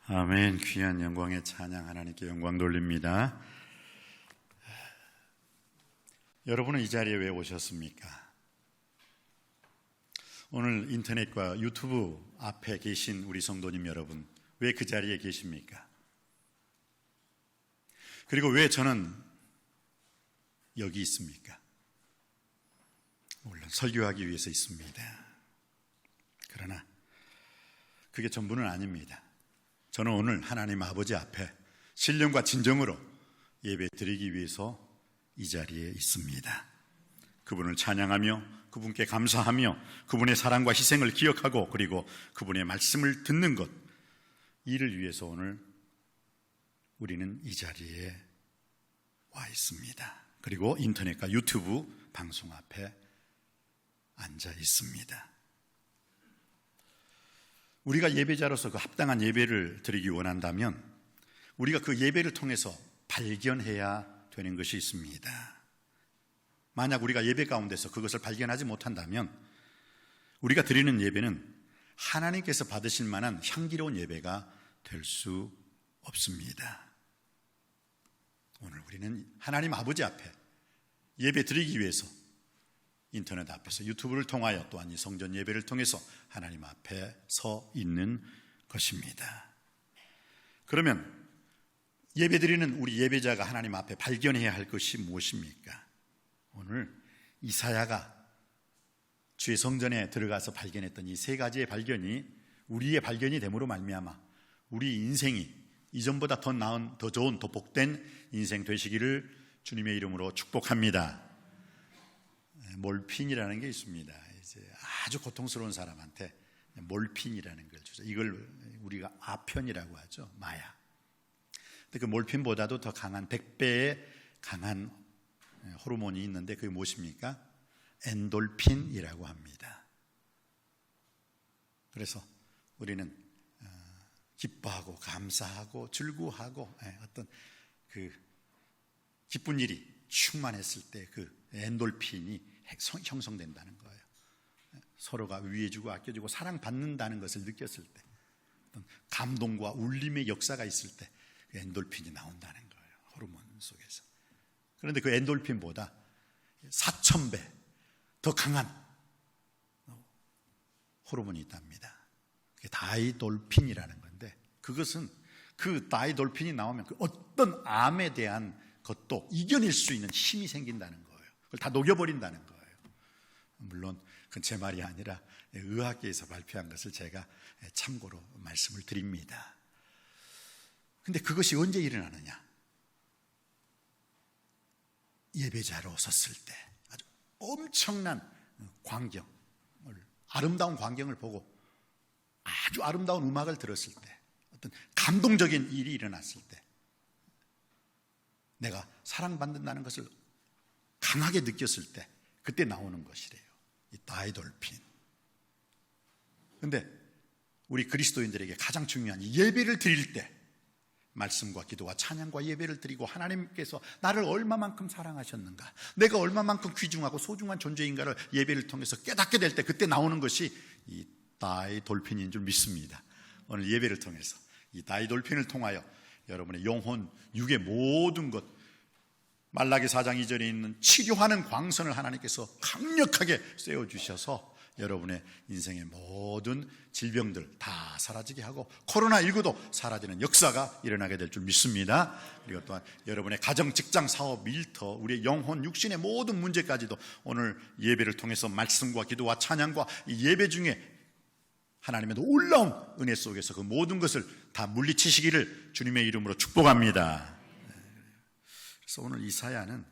아멘. 귀한 영광의 찬양 하나님께 영광 돌립니다. 여러분은 이 자리에 왜 오셨습니까? 오늘 인터넷과 유튜브 앞에 계신 우리 성도님 여러분, 왜 그 자리에 계십니까? 그리고 왜 저는 여기 있습니까? 물론 설교하기 위해서 있습니다. 그러나 그게 전부는 아닙니다. 저는 오늘 하나님 아버지 앞에 신령과 진정으로 예배 드리기 위해서 이 자리에 있습니다. 그분을 찬양하며 그분께 감사하며 그분의 사랑과 희생을 기억하고 그리고 그분의 말씀을 듣는 것, 이를 위해서 오늘 우리는 이 자리에 와 있습니다. 그리고 인터넷과 유튜브 방송 앞에 앉아 있습니다. 우리가 예배자로서 그 합당한 예배를 드리기 원한다면 우리가 그 예배를 통해서 발견해야 되는 것이 있습니다. 만약 우리가 예배 가운데서 그것을 발견하지 못한다면 우리가 드리는 예배는 하나님께서 받으실 만한 향기로운 예배가 될 수 없습니다. 오늘 우리는 하나님 아버지 앞에 예배 드리기 위해서 인터넷 앞에서 유튜브를 통하여 또한 이 성전 예배를 통해서 하나님 앞에 서 있는 것입니다. 그러면 예배 드리는 우리 예배자가 하나님 앞에 발견해야 할 것이 무엇입니까? 오늘 이사야가 주의 성전에 들어가서 발견했던 이 세 가지의 발견이 우리의 발견이 됨으로 말미암아 우리 인생이 이전보다 더 나은, 더 좋은, 더 복된 인생 되시기를 주님의 이름으로 축복합니다. 몰핀이라는 게 있습니다. 이제 아주 고통스러운 사람한테 몰핀이라는 걸 주죠. 이걸 우리가 아편이라고 하죠. 마약. 근데 그 몰핀보다도 더 강한 100배의 강한 호르몬이 있는데 그게 무엇입니까? 엔돌핀이라고 합니다. 그래서 우리는 기뻐하고 감사하고 즐거워하고 어떤 그 기쁜 일이 충만했을 때 그 엔돌핀이 형성된다는 거예요. 서로가 위해주고 아껴주고 사랑받는다는 것을 느꼈을 때, 어떤 감동과 울림의 역사가 있을 때 그 엔돌핀이 나온다는 거예요. 호르몬 속에서. 그런데 그 엔돌핀보다 4000배 더 강한 호르몬이 있답니다. 그게 다이돌핀이라는 건데, 그것은 그 다이돌핀이 나오면 그 어떤 암에 대한 것도 이겨낼 수 있는 힘이 생긴다는 거예요. 그걸 다 녹여버린다는 거예요. 물론 그건 제 말이 아니라 의학계에서 발표한 것을 제가 참고로 말씀을 드립니다. 근데 그것이 언제 일어나느냐? 예배자로 섰을 때 아주 엄청난 광경을, 아름다운 광경을 보고 아주 아름다운 음악을 들었을 때, 어떤 감동적인 일이 일어났을 때 내가 사랑받는다는 것을 강하게 느꼈을 때 그때 나오는 것이래요. 이 다이돌핀. 그런데 우리 그리스도인들에게 가장 중요한 이 예배를 드릴 때 말씀과 기도와 찬양과 예배를 드리고 하나님께서 나를 얼마만큼 사랑하셨는가, 내가 얼마만큼 귀중하고 소중한 존재인가를 예배를 통해서 깨닫게 될 때 그때 나오는 것이 이 다이돌핀인 줄 믿습니다. 오늘 예배를 통해서 이 다이돌핀을 통하여 여러분의 영혼, 육의 모든 것, 말라기 4장 2절에 있는 치료하는 광선을 하나님께서 강력하게 쐬어주셔서 여러분의 인생의 모든 질병들 다 사라지게 하고 코로나19도 사라지는 역사가 일어나게 될 줄 믿습니다. 그리고 또한 여러분의 가정, 직장, 사업, 일터, 우리의 영혼, 육신의 모든 문제까지도 오늘 예배를 통해서 말씀과 기도와 찬양과 이 예배 중에 하나님의 놀라운 은혜 속에서 그 모든 것을 다 물리치시기를 주님의 이름으로 축복합니다. 그래서 오늘 이사야는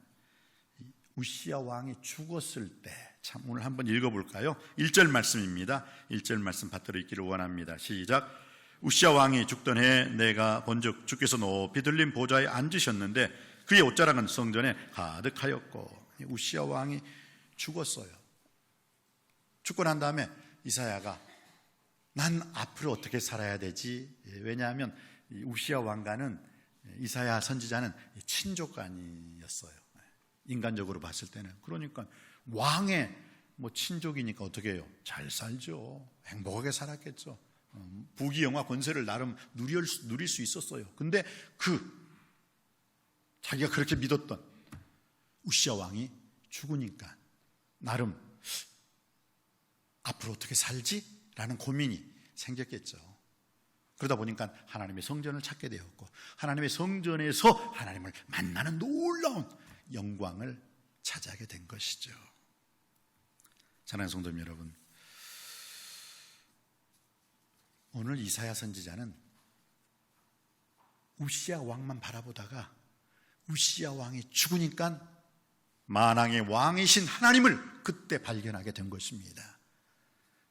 우시야 왕이 죽었을 때, 참 오늘 한번 읽어볼까요? 1절 말씀입니다. 1절 말씀 받들어 읽기를 원합니다. 시작. 우시야 왕이 죽던 해 내가 본즉 주께서 높이 들린 보좌에 앉으셨는데 그의 옷자락은 성전에 가득하였고. 우시야 왕이 죽었어요. 죽고 난 다음에 이사야가 난 앞으로 어떻게 살아야 되지? 왜냐하면 우시야 왕과는 이사야 선지자는 친족간이었어요. 인간적으로 봤을 때는. 그러니까 왕의 친족이니까 어떻게 해요? 잘 살죠. 행복하게 살았겠죠. 부귀영화 권세를 나름 누릴 수 있었어요. 근데 자기가 그렇게 믿었던 우시야 왕이 죽으니까 나름 앞으로 어떻게 살지? 라는 고민이 생겼겠죠. 그러다 보니까 하나님의 성전을 찾게 되었고, 하나님의 성전에서 하나님을 만나는 놀라운 영광을 차지하게 된 것이죠. 사랑하는 성도 여러분, 오늘 이사야 선지자는 우시야 왕만 바라보다가 우시야 왕이 죽으니까 만왕의 왕이신 하나님을 그때 발견하게 된 것입니다.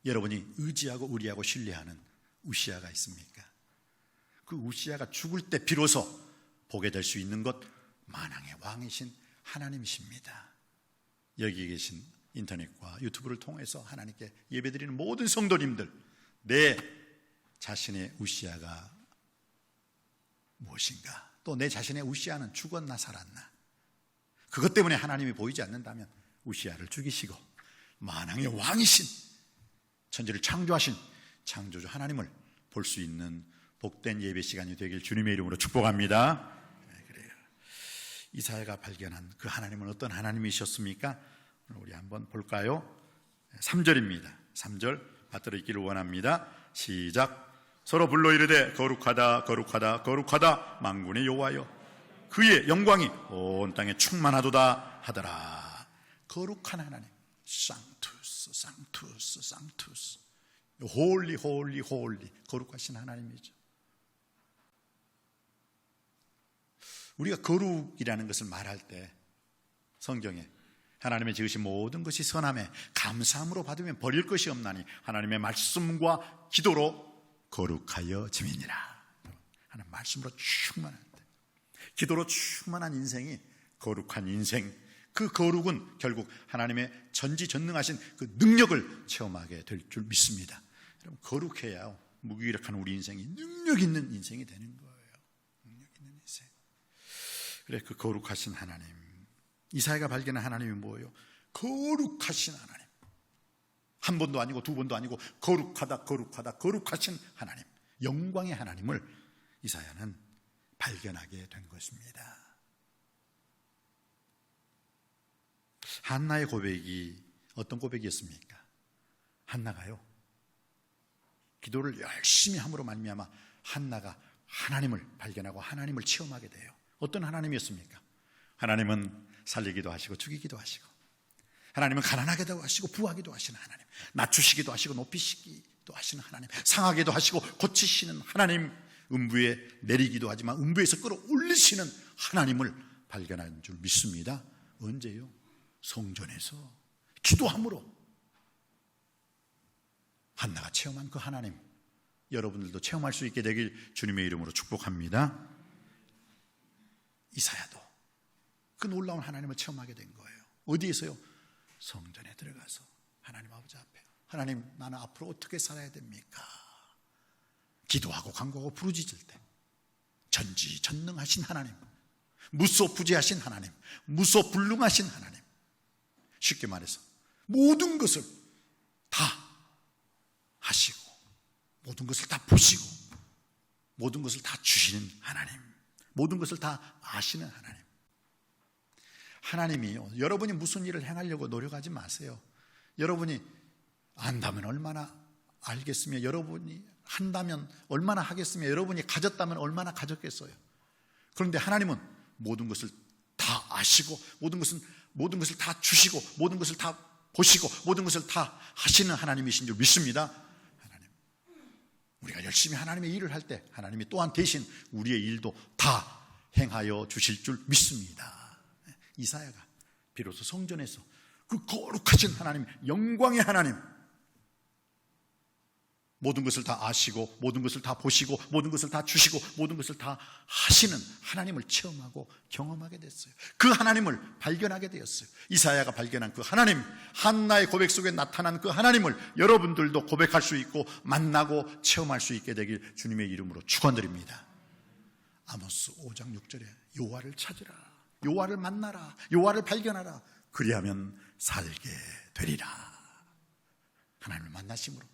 여러분이 의지하고 의리하고 신뢰하는 우시야가 있습니까? 그 우시야가 죽을 때 비로소 보게 될 수 있는 것, 만왕의 왕이신 하나님이십니다. 여기 계신 인터넷과 유튜브를 통해서 하나님께 예배드리는 모든 성도님들, 내 자신의 우시야가 무엇인가, 또 내 자신의 우시야는 죽었나 살았나, 그것 때문에 하나님이 보이지 않는다면 우시야를 죽이시고 만왕의 왕이신, 천지를 창조하신 창조주 하나님을 볼 수 있는 복된 예배 시간이 되길 주님의 이름으로 축복합니다. 그래요. 이사야가 발견한 그 하나님은 어떤 하나님이셨습니까? 우리 한번 볼까요? 3절입니다. 3절 받들어 있기를 원합니다. 시작. 서로 불러 이르되 거룩하다 거룩하다 거룩하다 만군의 여호와여, 그의 영광이 온 땅에 충만하도다 하더라. 거룩한 하나님, 상투스 상투스 상투스, 홀리 홀리 홀리, 거룩하신 하나님이죠. 우리가 거룩이라는 것을 말할 때 성경에 하나님의 지으신 모든 것이 선함에 감사함으로 받으면 버릴 것이 없나니 하나님의 말씀과 기도로 거룩하여 지미니라. 하나님 말씀으로 충만한데, 기도로 충만한 인생이 거룩한 인생, 그 거룩은 결국 하나님의 전지전능하신 그 능력을 체험하게 될 줄 믿습니다. 여러분, 거룩해야 무기력한 우리 인생이 능력 있는 인생이 되는 거예요. 능력 있는 인생. 그래, 그 거룩하신 하나님, 이사야가 발견한 하나님이 뭐예요? 거룩하신 하나님. 한 번도 아니고 두 번도 아니고 거룩하다 거룩하다 거룩하신 하나님, 영광의 하나님을 이사야는 발견하게 된 것입니다. 한나의 고백이 어떤 고백이었습니까? 한나가요, 기도를 열심히 함으로 말미암아 한나가 하나님을 발견하고 하나님을 체험하게 돼요. 어떤 하나님이었습니까? 하나님은 살리기도 하시고 죽이기도 하시고, 하나님은 가난하게도 하시고 부하기도 하시는 하나님, 낮추시기도 하시고 높이시기도 하시는 하나님, 상하게도 하시고 고치시는 하나님, 음부에 내리기도 하지만 음부에서 끌어올리시는 하나님을 발견한 줄 믿습니다. 언제요? 성전에서 기도함으로 한나가 체험한 그 하나님, 여러분들도 체험할 수 있게 되길 주님의 이름으로 축복합니다. 이사야도 그 놀라운 하나님을 체험하게 된 거예요. 어디에서요? 성전에 들어가서 하나님 아버지 앞에, 하나님 나는 앞으로 어떻게 살아야 됩니까? 기도하고 간구하고 부르짖을 때 전지전능하신 하나님, 무소부재하신 하나님, 무소불능하신 하나님, 쉽게 말해서 모든 것을 다 하시고 모든 것을 다 보시고 모든 것을 다 주시는 하나님, 모든 것을 다 아시는 하나님. 하나님이요, 여러분이 무슨 일을 행하려고 노력하지 마세요. 여러분이 안다면 얼마나 알겠으며, 여러분이 한다면 얼마나 하겠으며, 여러분이 가졌다면 얼마나 가졌겠어요. 그런데 하나님은 모든 것을 다 아시고 모든 것을 다 주시고 모든 것을 다 보시고 모든 것을 다 하시는 하나님이신 줄 믿습니다. 하나님, 우리가 열심히 하나님의 일을 할 때 하나님이 또한 대신 우리의 일도 다 행하여 주실 줄 믿습니다. 이사야가 비로소 성전에서 그 거룩하신 하나님, 영광의 하나님, 모든 것을 다 아시고 모든 것을 다 보시고 모든 것을 다 주시고 모든 것을 다 하시는 하나님을 체험하고 경험하게 됐어요. 그 하나님을 발견하게 되었어요. 이사야가 발견한 그 하나님, 한나의 고백 속에 나타난 그 하나님을 여러분들도 고백할 수 있고 만나고 체험할 수 있게 되길 주님의 이름으로 축원드립니다. 아모스 5장 6절에 여호와를 찾으라, 여호와를 만나라, 여호와를 발견하라, 그리하면 살게 되리라. 하나님을 만나심으로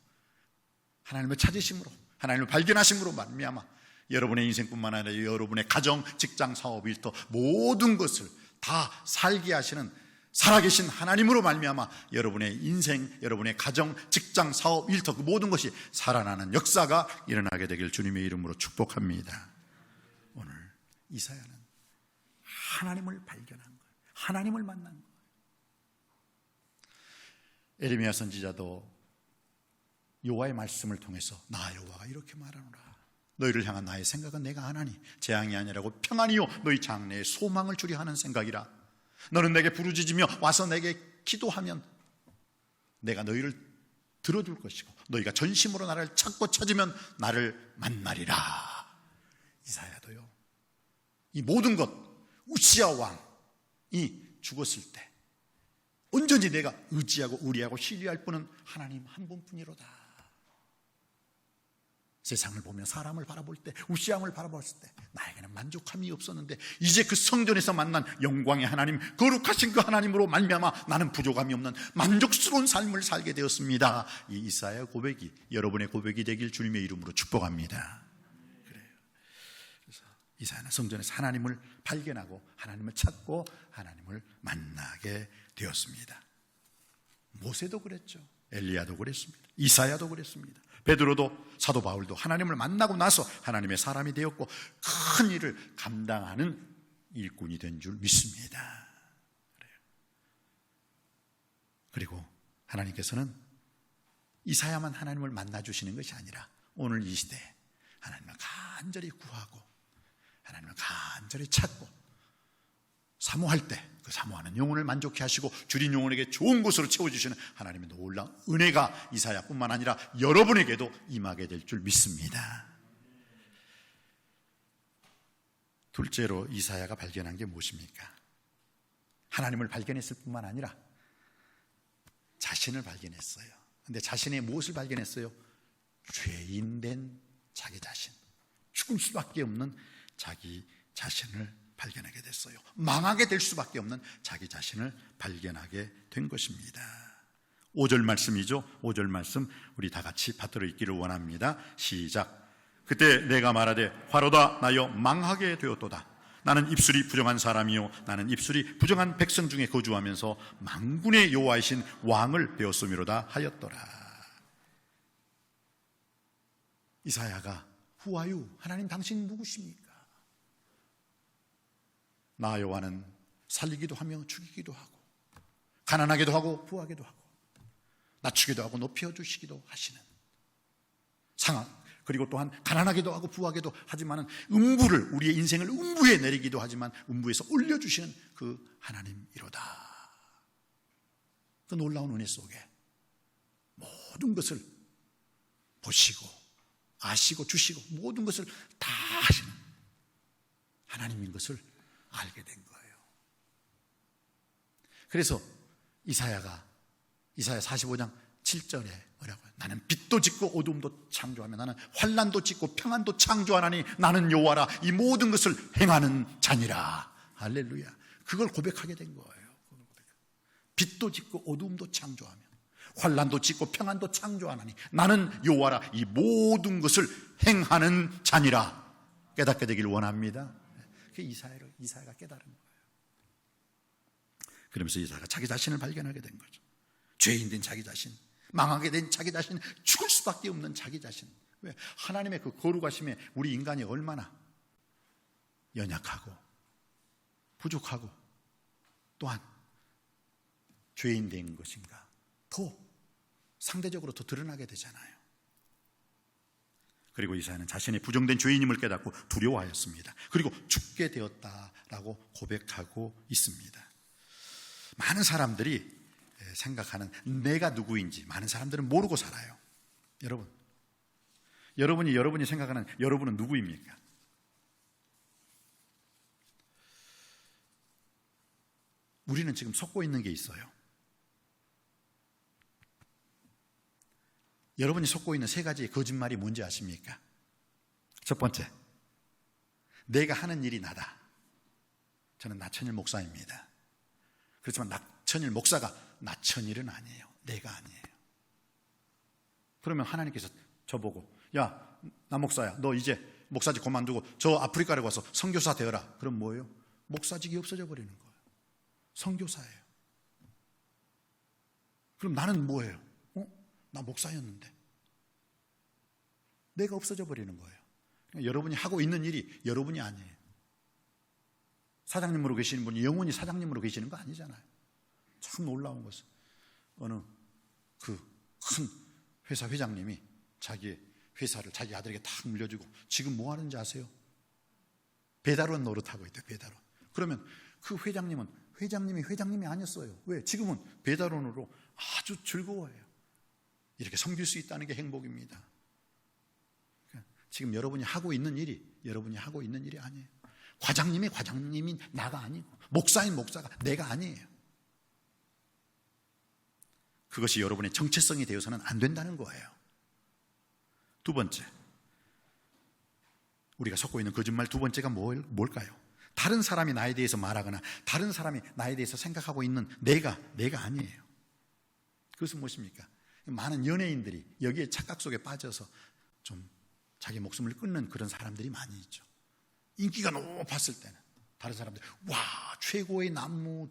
하나님을 찾으심으로, 하나님을 발견하심으로 말미암아 여러분의 인생뿐만 아니라 여러분의 가정, 직장, 사업, 일터 모든 것을 다 살게 하시는 살아계신 하나님으로 말미암아 여러분의 인생, 여러분의 가정, 직장, 사업, 일터 그 모든 것이 살아나는 역사가 일어나게 되길 주님의 이름으로 축복합니다. 오늘 이사야는 하나님을 발견한 거예요. 하나님을 만난 거예요. 에레미야 선지자도 여호와의 말씀을 통해서 나 여호와가 이렇게 말하노라. 너희를 향한 나의 생각은 내가 아나니 재앙이 아니라고 평안이요 너희 장래에 소망을 주려 하는 생각이라. 너는 내게 부르짖으며 와서 내게 기도하면 내가 너희를 들어줄 것이고 너희가 전심으로 나를 찾고 찾으면 나를 만나리라. 이사야도요, 이 모든 것, 우시야 왕이 죽었을 때 온전히 내가 의지하고 의리하고 신뢰할 분은 하나님 한 분뿐이로다. 세상을 보며 사람을 바라볼 때, 우시야 왕을 바라봤을 때 나에게는 만족함이 없었는데 이제 그 성전에서 만난 영광의 하나님, 거룩하신 그 하나님으로 말미암아 나는 부족함이 없는 만족스러운 삶을 살게 되었습니다. 이 이사야의 고백이 여러분의 고백이 되길 주님의 이름으로 축복합니다. 그래요. 그래서 이사야는 성전에서 하나님을 발견하고 하나님을 찾고 하나님을 만나게 되었습니다. 모세도 그랬죠. 엘리야도 그랬습니다. 이사야도 그랬습니다. 베드로도 사도 바울도 하나님을 만나고 나서 하나님의 사람이 되었고 큰 일을 감당하는 일꾼이 된 줄 믿습니다. 그리고 하나님께서는 이사야만 하나님을 만나주시는 것이 아니라 오늘 이 시대에 하나님을 간절히 구하고 하나님을 간절히 찾고 사모할 때 그 사모하는 영혼을 만족케 하시고 줄인 영혼에게 좋은 것으로 채워주시는 하나님의 놀라운 은혜가 이사야뿐만 아니라 여러분에게도 임하게 될 줄 믿습니다. 둘째로 이사야가 발견한 게 무엇입니까? 하나님을 발견했을 뿐만 아니라 자신을 발견했어요. 그런데 자신의 무엇을 발견했어요? 죄인된 자기 자신, 죽을 수밖에 없는 자기 자신을 발견하게 됐어요. 망하게 될 수밖에 없는 자기 자신을 발견하게 된 것입니다. 5절 말씀이죠. 5절 말씀 우리 다 같이 받들어 읽기를 원합니다. 시작. 그때 내가 말하되 화로다 나여 망하게 되었도다. 나는 입술이 부정한 사람이요 나는 입술이 부정한 백성 중에 거주하면서 만군의 여호와이신 왕을 배웠음이로다 하였더라. 이사야가 후아유, 하나님 당신 누구십니까? 나 여호와는 살리기도 하며 죽이기도 하고 가난하게도 하고 부하게도 하고 낮추기도 하고 높여주시기도 하시는 상황, 그리고 또한 가난하게도 하고 부하게도 하지만 음부를, 우리의 인생을 음부에 내리기도 하지만 음부에서 올려주시는 그 하나님이로다. 그 놀라운 은혜 속에 모든 것을 보시고 아시고 주시고 모든 것을 다 하시는 하나님인 것을 알게 된 거예요. 그래서 이사야 45장 7절에 뭐라고요? 나는 빛도 짓고 어둠도 창조하며 나는 환난도 짓고 평안도 창조하나니 나는 여호와라. 이 모든 것을 행하는 자니라. 할렐루야. 그걸 고백하게 된 거예요. 빛도 짓고 어둠도 창조하며 환난도 짓고 평안도 창조하나니 나는 여호와라. 이 모든 것을 행하는 자니라. 깨닫게 되길 원합니다. 그 이사야가 깨달은 거예요. 그러면서 이사야가 자기 자신을 발견하게 된 거죠. 죄인 된 자기 자신, 망하게 된 자기 자신, 죽을 수밖에 없는 자기 자신. 왜? 하나님의 그 거룩하심에 우리 인간이 얼마나 연약하고 부족하고 또한 죄인 된 것인가 더 상대적으로 더 드러나게 되잖아요. 그리고 이사야는 자신의 부정된 죄인임을 깨닫고 두려워하였습니다. 그리고 죽게 되었다라고 고백하고 있습니다. 많은 사람들이 생각하는 내가 누구인지 많은 사람들은 모르고 살아요. 여러분이 생각하는 여러분은 누구입니까? 우리는 지금 속고 있는 게 있어요. 여러분이 속고 있는 세 가지의 거짓말이 뭔지 아십니까? 첫 번째, 내가 하는 일이 나다. 저는 나천일 목사입니다. 그렇지만 나천일 목사가 나천일은 아니에요. 내가 아니에요. 그러면 하나님께서 저보고, 야, 나 목사야. 너 이제 목사직 그만두고 저 아프리카에 가서 선교사 되어라. 그럼 뭐예요? 목사직이 없어져 버리는 거예요. 선교사예요. 그럼 나는 뭐예요? 나 목사였는데. 내가 없어져 버리는 거예요. 그러니까 여러분이 하고 있는 일이 여러분이 아니에요. 사장님으로 계시는 분이 영원히 사장님으로 계시는 거 아니잖아요. 참 놀라운 것은 어느 그 큰 회사 회장님이 자기 회사를 자기 아들에게 탁 물려주고 지금 뭐 하는지 아세요? 배달원 노릇하고 있대요. 배달원. 그러면 그 회장님은 회장님이 아니었어요. 왜? 지금은 배달원으로 아주 즐거워해요. 이렇게 섬길 수 있다는 게 행복입니다. 지금 여러분이 하고 있는 일이 아니에요. 과장님이 나가 아니고, 목사인 목사가 내가 아니에요. 그것이 여러분의 정체성이 되어서는 안 된다는 거예요. 두 번째, 우리가 섞고 있는 거짓말 두 번째가 뭘까요? 다른 사람이 나에 대해서 말하거나 다른 사람이 나에 대해서 생각하고 있는 내가 아니에요. 그것은 무엇입니까? 많은 연예인들이 여기에 착각 속에 빠져서 좀 자기 목숨을 끊는 그런 사람들이 많이 있죠. 인기가 높았을 때는 다른 사람들, 와, 최고의 남무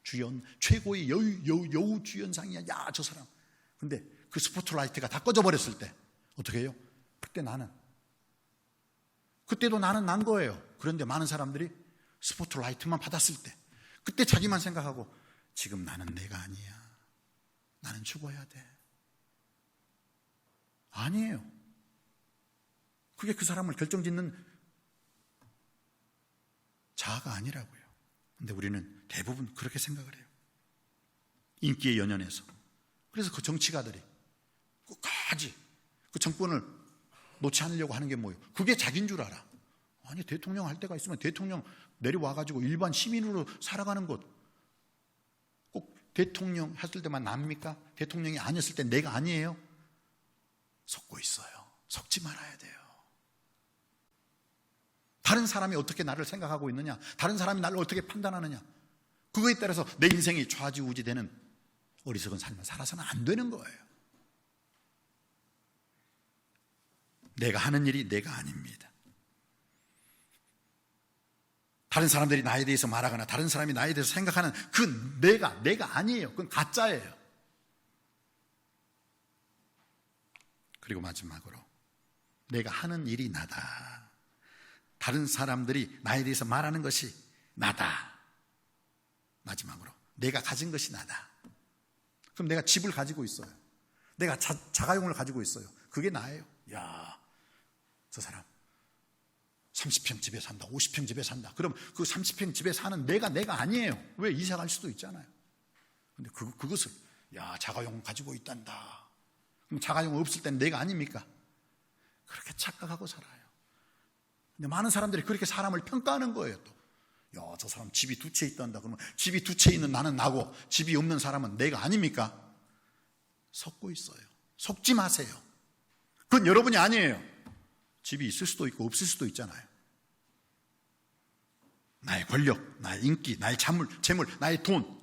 주연, 최고의 여우 주연상이야. 야, 저 사람. 근데 그 스포트라이트가 다 꺼져버렸을 때 어떻게 해요? 그때도 나는 난 거예요. 그런데 많은 사람들이 스포트라이트만 받았을 때 그때 자기만 생각하고, 지금 나는 내가 아니야. 나는 죽어야 돼. 아니에요. 그게 그 사람을 결정짓는 자아가 아니라고요. 근데 우리는 대부분 그렇게 생각을 해요. 인기에 연연해서. 그래서 그 정치가들이 끝까지 그 정권을 놓지 않으려고 하는 게 뭐예요? 그게 자기인 줄 알아. 아니, 대통령 할 때가 있으면 대통령 내려와가지고 일반 시민으로 살아가는 것. 꼭 대통령 했을 때만 납니까? 대통령이 아니었을 때 내가 아니에요? 속고 있어요. 속지 말아야 돼요. 다른 사람이 어떻게 나를 생각하고 있느냐, 다른 사람이 나를 어떻게 판단하느냐, 그거에 따라서 내 인생이 좌지우지되는 어리석은 삶을 살아서는 안 되는 거예요. 내가 하는 일이 내가 아닙니다. 다른 사람들이 나에 대해서 말하거나 다른 사람이 나에 대해서 생각하는 그 내가 아니에요. 그건 가짜예요. 그리고 마지막으로 내가 하는 일이 나다. 다른 사람들이 나에 대해서 말하는 것이 나다. 마지막으로 내가 가진 것이 나다. 그럼 내가 집을 가지고 있어요. 내가 자가용을 가지고 있어요. 그게 나예요. 야, 저 사람 30평 집에 산다, 50평 집에 산다. 그럼 그 30평 집에 사는 내가 아니에요. 왜? 이사 갈 수도 있잖아요. 근데 그것을, 야, 자가용 가지고 있단다. 그럼 자가용 없을 때는 내가 아닙니까? 그렇게 착각하고 살아요. 근데 많은 사람들이 그렇게 사람을 평가하는 거예요. 또, 야, 저 사람 집이 두 채 있단다. 그러면 집이 두 채 있는 나는 나고 집이 없는 사람은 내가 아닙니까? 속고 있어요. 속지 마세요. 그건 여러분이 아니에요. 집이 있을 수도 있고 없을 수도 있잖아요. 나의 권력, 나의 인기, 나의 재물, 나의 돈,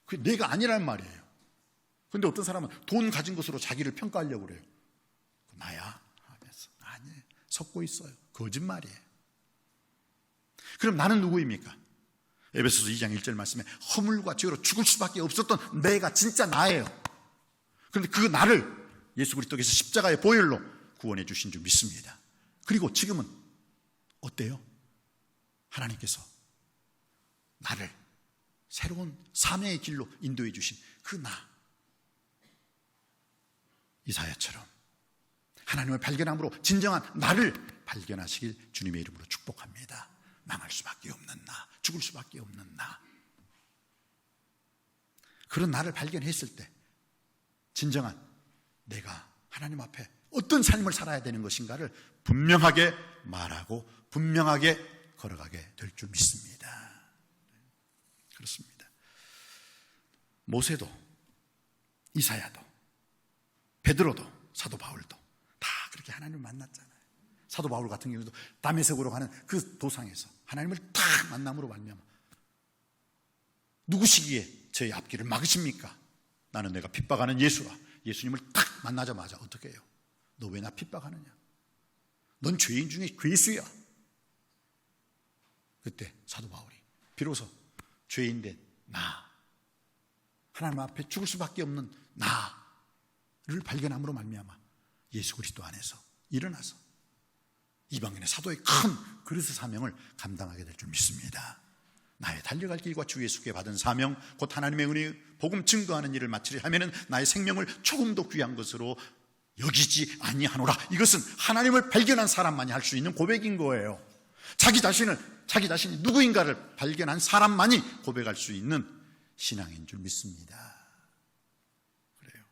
그게 내가 아니란 말이에요. 그런데 어떤 사람은 돈 가진 것으로 자기를 평가하려고 그래요. 나야? 아니에요. 속고 있어요. 거짓말이에요. 그럼 나는 누구입니까? 에베소서 2장 1절 말씀에 허물과 죄로 죽을 수밖에 없었던 내가 진짜 나예요. 그런데 그 나를 예수 그리스도께서 십자가의 보혈로 구원해 주신 줄 믿습니다. 그리고 지금은 어때요? 하나님께서 나를 새로운 사명의 길로 인도해 주신 그 나, 이사야처럼 하나님을 발견함으로 진정한 나를 발견하시길 주님의 이름으로 축복합니다. 망할 수밖에 없는 나, 죽을 수밖에 없는 나, 그런 나를 발견했을 때 진정한 내가 하나님 앞에 어떤 삶을 살아야 되는 것인가를 분명하게 말하고 분명하게 걸어가게 될 줄 믿습니다. 그렇습니다. 모세도, 이사야도, 베드로도, 사도 바울도 다 그렇게 하나님을 만났잖아요. 사도 바울 같은 경우도 다메섹으로 가는 그 도상에서 하나님을 딱 만남으로 말미암아 누구시기에 저의 앞길을 막으십니까? 나는 내가 핍박하는 예수라. 예수님을 딱 만나자마자 어떻게 해요? 너 왜 나 핍박하느냐? 넌 죄인 중에 괴수야. 그때 사도 바울이 비로소 죄인된 나, 하나님 앞에 죽을 수밖에 없는 나를 발견함으로 말미암아 예수 그리스도 안에서 일어나서 이방인의 사도의 큰 그리스도 사명을 감당하게 될 줄 믿습니다. 나의 달려갈 길과 주 예수께 받은 사명, 곧 하나님의 은혜의 복음 증거하는 일을 마치려 하면은 나의 생명을 조금도 귀한 것으로 여기지 아니하노라. 이것은 하나님을 발견한 사람만이 할 수 있는 고백인 거예요. 자기 자신이 누구인가를 발견한 사람만이 고백할 수 있는 신앙인 줄 믿습니다. 그래요.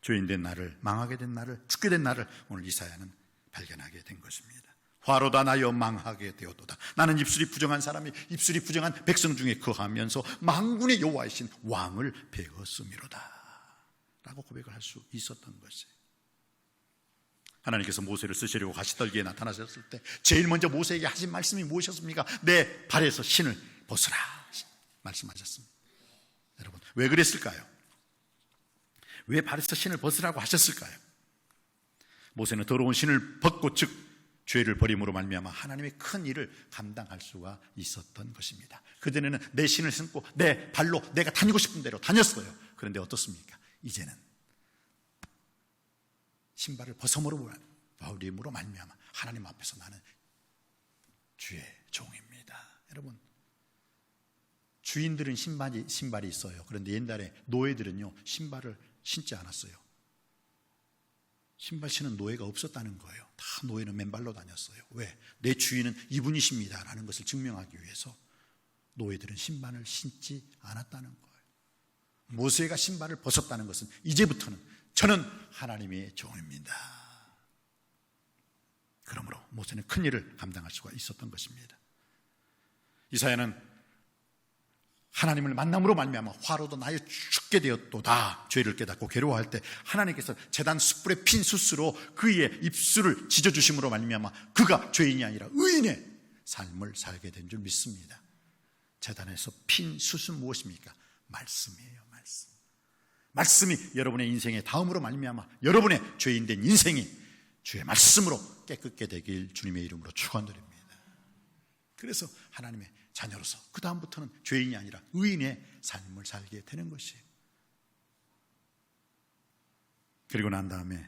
죄인된 나를, 망하게 된 나를, 죽게 된 나를 오늘 이사야는 발견하게 된 것입니다. 화로다 나여 망하게 되었도다. 나는 입술이 부정한 사람이 입술이 부정한 백성 중에 거하면서 만군의 여호와이신 왕을 배웠음이로다 라고 고백을 할 수 있었던 것이에요. 하나님께서 모세를 쓰시려고 가시떨기에 나타나셨을 때 제일 먼저 모세에게 하신 말씀이 무엇이었습니까? 내 발에서 신을 벗으라 말씀하셨습니다. 여러분, 왜 그랬을까요? 왜 발에서 신을 벗으라고 하셨을까요? 모세는 더러운 신을 벗고 즉 죄를 버림으로 말미암아 하나님의 큰 일을 감당할 수가 있었던 것입니다. 그전에는 내 신을 신고 내 발로 내가 다니고 싶은 대로 다녔어요. 그런데 어떻습니까? 이제는 신발을 벗어므로 말미암아 하나님 앞에서 나는 주의 종입니다. 여러분, 주인들은 신발이 있어요. 그런데 옛날에 노예들은요 신발을 신지 않았어요. 신발 신은 노예가 없었다는 거예요. 다 노예는 맨발로 다녔어요. 왜? 내 주인은 이분이십니다 라는 것을 증명하기 위해서 노예들은 신발을 신지 않았다는 거예요. 모세가 신발을 벗었다는 것은 이제부터는 저는 하나님의 종입니다. 그러므로 모세는 큰 일을 감당할 수가 있었던 것입니다. 이사야는 하나님을 만남으로 말미암아 화로도 나여 죽게 되었도다 죄를 깨닫고 괴로워할 때 하나님께서 제단 숯불에 핀 숯으로 그의 입술을 찢어주심으로 말미암아 그가 죄인이 아니라 의인의 삶을 살게 된 줄 믿습니다. 제단에서 핀 숯은 무엇입니까? 말씀이에요. 말씀이 여러분의 인생의 다음으로 말미암아 여러분의 죄인된 인생이 주의 말씀으로 깨끗게 되길 주님의 이름으로 축원드립니다. 그래서 하나님의 자녀로서 그 다음부터는 죄인이 아니라 의인의 삶을 살게 되는 것이에요. 그리고 난 다음에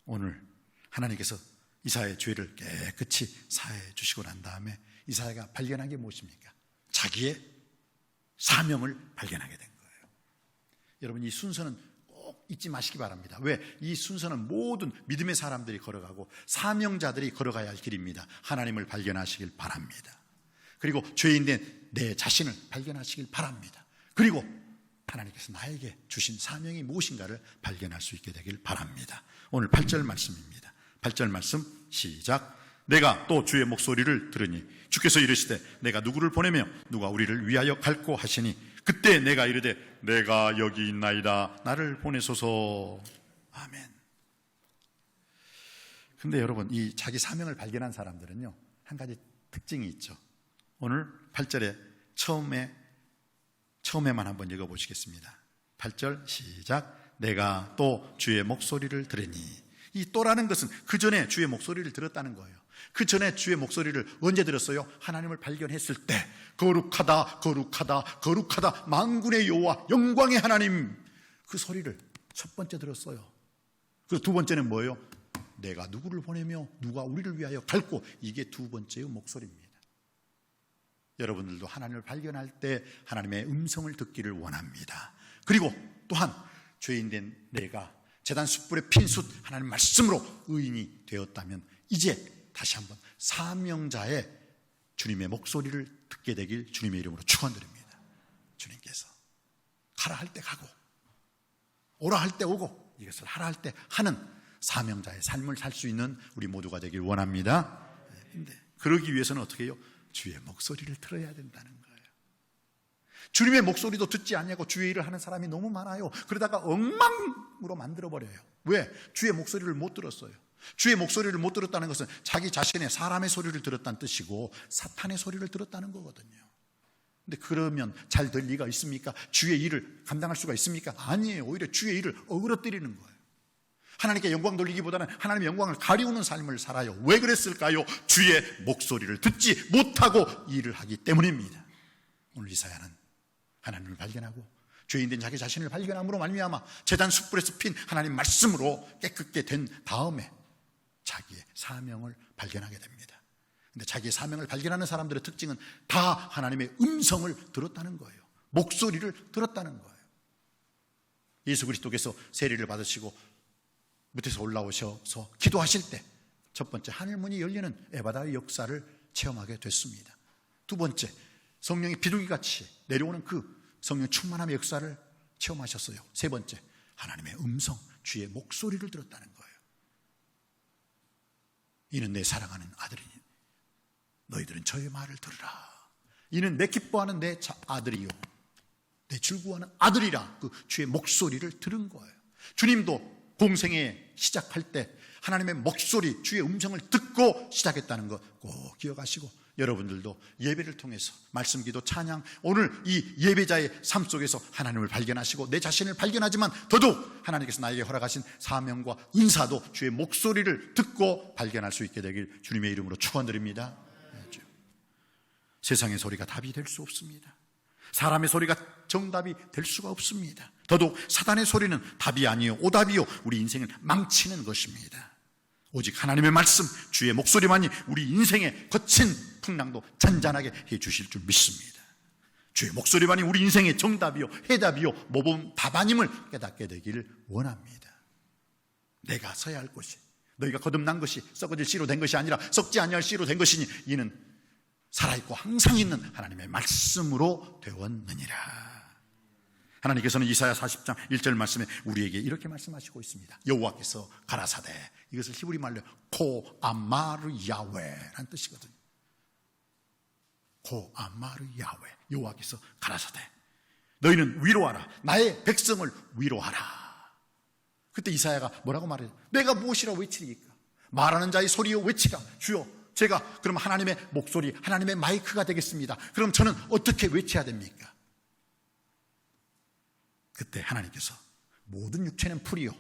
오늘 하나님께서 이사야의 죄를 깨끗이 사해 주시고 난 다음에 이사야가 발견한 게 무엇입니까? 자기의 사명을 발견하게 된 거예요. 여러분, 이 순서는 꼭 잊지 마시기 바랍니다. 왜? 이 순서는 모든 믿음의 사람들이 걸어가고 사명자들이 걸어가야 할 길입니다. 하나님을 발견하시길 바랍니다. 그리고 죄인된 내 자신을 발견하시길 바랍니다. 그리고 하나님께서 나에게 주신 사명이 무엇인가를 발견할 수 있게 되길 바랍니다. 오늘 8절 말씀입니다. 8절 말씀 시작. 내가 또 주의 목소리를 들으니 주께서 이르시되 내가 누구를 보내며 누가 우리를 위하여 갈고 하시니 그때 내가 이르되 내가 여기 있나이다 나를 보내소서. 아멘. 근데 여러분, 이 자기 사명을 발견한 사람들은요 한 가지 특징이 있죠. 오늘 8절에 처음에만 한번 읽어보시겠습니다. 8절 시작. 내가 또 주의 목소리를 들으니, 이 또라는 것은 그 전에 주의 목소리를 들었다는 거예요. 그 전에 주의 목소리를 언제 들었어요? 하나님을 발견했을 때 거룩하다 거룩하다 거룩하다 만군의 여호와 영광의 하나님, 그 소리를 첫 번째 들었어요. 그리고 두 번째는 뭐예요? 내가 누구를 보내며 누가 우리를 위하여 갈고, 이게 두 번째의 목소리입니다. 여러분들도 하나님을 발견할 때 하나님의 음성을 듣기를 원합니다. 그리고 또한 죄인된 내가 제단 숯불에 핀 숯 하나님 말씀으로 의인이 되었다면 이제 다시 한번 사명자의 주님의 목소리를 듣게 되길 주님의 이름으로 축원드립니다. 주님께서 가라 할 때 가고 오라 할 때 오고 이것을 하라 할 때 하는 사명자의 삶을 살 수 있는 우리 모두가 되길 원합니다. 근데 그러기 위해서는 어떻게 해요? 주의 목소리를 들어야 된다는 거예요. 주님의 목소리도 듣지 않냐고 주의 일을 하는 사람이 너무 많아요. 그러다가 엉망으로 만들어버려요. 왜? 주의 목소리를 못 들었어요. 주의 목소리를 못 들었다는 것은 자기 자신의 사람의 소리를 들었다는 뜻이고 사탄의 소리를 들었다는 거거든요. 근데 그러면 잘 될 리가 있습니까? 주의 일을 감당할 수가 있습니까? 아니에요. 오히려 주의 일을 어그러뜨리는 거예요. 하나님께 영광 돌리기보다는 하나님의 영광을 가리우는 삶을 살아요. 왜 그랬을까요? 주의 목소리를 듣지 못하고 일을 하기 때문입니다. 오늘 이사야는 하나님을 발견하고 죄인된 자기 자신을 발견함으로 말미암아 제단 숯불에서 핀 하나님 말씀으로 깨끗게 된 다음에 자기의 사명을 발견하게 됩니다. 근데 자기의 사명을 발견하는 사람들의 특징은 다 하나님의 음성을 들었다는 거예요. 목소리를 들었다는 거예요. 예수 그리스도께서 세례를 받으시고 밑에서 올라오셔서 기도하실 때 첫 번째 하늘문이 열리는 에바다의 역사를 체험하게 됐습니다. 두 번째 성령이 비둘기같이 내려오는 그 성령 충만함의 역사를 체험하셨어요. 세 번째 하나님의 음성, 주의 목소리를 들었다는 거예요. 이는 내 사랑하는 아들이니 너희들은 저의 말을 들으라. 이는 내 기뻐하는 내 아들이요 내 즐거워하는 아들이라. 그 주의 목소리를 들은 거예요. 주님도 공생에 시작할 때 하나님의 목소리, 주의 음성을 듣고 시작했다는 거 꼭 기억하시고, 여러분들도 예배를 통해서 말씀, 기도, 찬양, 오늘 이 예배자의 삶 속에서 하나님을 발견하시고 내 자신을 발견하지만 더더욱 하나님께서 나에게 허락하신 사명과 은사도 주의 목소리를 듣고 발견할 수 있게 되길 주님의 이름으로 축원드립니다. 세상의 소리가 답이 될 수 없습니다. 사람의 소리가 정답이 될 수가 없습니다. 더더욱 사단의 소리는 답이 아니요 오답이요 우리 인생을 망치는 것입니다. 오직 하나님의 말씀, 주의 목소리만이 우리 인생의 거친 풍랑도 잔잔하게 해주실 줄 믿습니다. 주의 목소리만이 우리 인생의 정답이요 해답이요 모범 답안임을 깨닫게 되기를 원합니다. 내가 서야 할 것이, 너희가 거듭난 것이 썩어질 씨로 된 것이 아니라 썩지 아니할 씨로 된 것이니 이는 살아있고 항상 있는 하나님의 말씀으로 되었느니라. 하나님께서는 이사야 40장 1절 말씀에 우리에게 이렇게 말씀하시고 있습니다. 여호와께서 가라사대, 이것을 히브리 말로 코 아마르 야훼라는 뜻이거든요. 코 아마르 야훼, 여호와께서 가라사대 너희는 위로하라, 나의 백성을 위로하라. 그때 이사야가 뭐라고 말해요? 내가 무엇이라고 외치리까? 말하는 자의 소리여 외치라. 주여, 제가 그럼 하나님의 목소리, 하나님의 마이크가 되겠습니다. 그럼 저는 어떻게 외쳐야 됩니까? 그때 하나님께서 모든 육체는 풀이요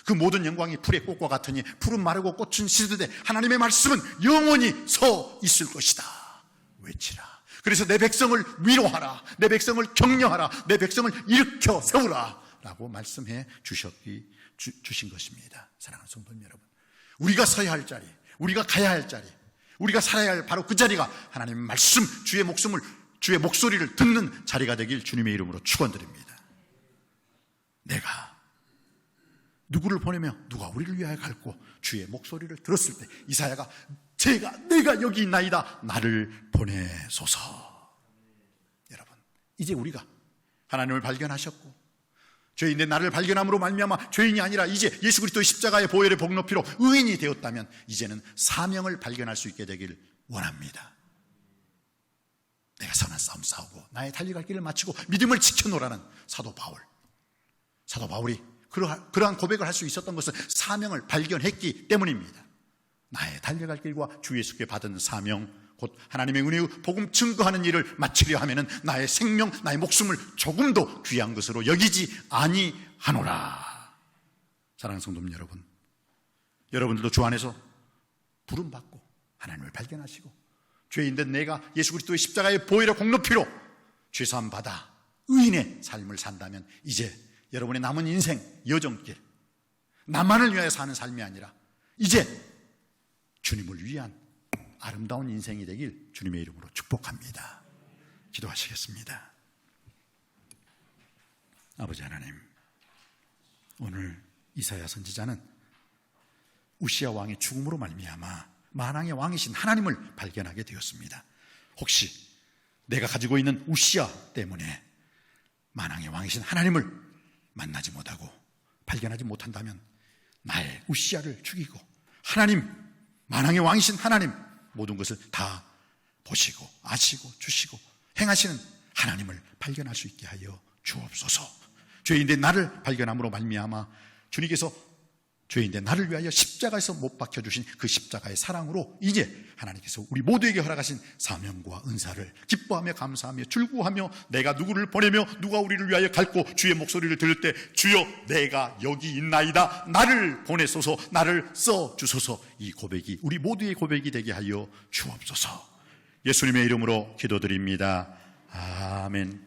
그 모든 영광이 풀의 꽃과 같으니 풀은 마르고 꽃은 시드되 하나님의 말씀은 영원히 서 있을 것이다. 외치라. 그래서 내 백성을 위로하라, 내 백성을 격려하라, 내 백성을 일으켜 세우라 라고 말씀해 주신 것입니다. 사랑하는 성도님 여러분, 우리가 서야 할 자리, 우리가 가야 할 자리, 우리가 살아야 할 바로 그 자리가 하나님의 말씀, 주의 목소리를 듣는 자리가 되길 주님의 이름으로 축원드립니다. 내가 누구를 보내며 누가 우리를 위하여 갈고 주의 목소리를 들었을 때 이사야가 내가 여기 있나이다, 나를 보내소서. 여러분, 이제 우리가 하나님을 발견하셨고 죄인된 나를 발견함으로 말미암아 죄인이 아니라 이제 예수 그리스도의 십자가의 보혈의 복높이로 의인이 되었다면 이제는 사명을 발견할 수 있게 되길 원합니다. 내가 선한 싸움 싸우고 나의 달려갈 길을 마치고 믿음을 지켜노라는 사도 바울이 그러한 고백을 할 수 있었던 것은 사명을 발견했기 때문입니다. 나의 달려갈 길과 주 예수께 받은 사명, 곧 하나님의 은혜의 복음 증거하는 일을 마치려 하면은 나의 생명, 나의 목숨을 조금도 귀한 것으로 여기지 아니하노라. 사랑하는 성도님 여러분, 여러분들도 주 안에서 부름받고 하나님을 발견하시고 죄인된 내가 예수 그리스도의 십자가의 보혈의 공로피로 죄사함 받아 의인의 삶을 산다면 이제 여러분의 남은 인생 여정길, 나만을 위하여 사는 삶이 아니라 이제 주님을 위한 아름다운 인생이 되길 주님의 이름으로 축복합니다. 기도하시겠습니다. 아버지 하나님, 오늘 이사야 선지자는 우시야 왕의 죽음으로 말미암아 만왕의 왕이신 하나님을 발견하게 되었습니다. 혹시 내가 가지고 있는 우시야 때문에 만왕의 왕이신 하나님을 만나지 못하고 발견하지 못한다면 나의 우시야를 죽이고 하나님, 만왕의 왕이신 하나님, 모든 것을 다 보시고 아시고 주시고 행하시는 하나님을 발견할 수 있게 하여 주옵소서. 죄인된 나를 발견함으로 말미암아 주님께서 죄인된 나를 위하여 십자가에서 못 박혀주신 그 십자가의 사랑으로 이제 하나님께서 우리 모두에게 허락하신 사명과 은사를 기뻐하며 감사하며 즐거워하며 내가 누구를 보내며 누가 우리를 위하여 갈고 주의 목소리를 들을 때 주여 내가 여기 있나이다, 나를 보내소서, 나를 써주소서, 이 고백이 우리 모두의 고백이 되게 하여 주옵소서. 예수님의 이름으로 기도드립니다. 아멘.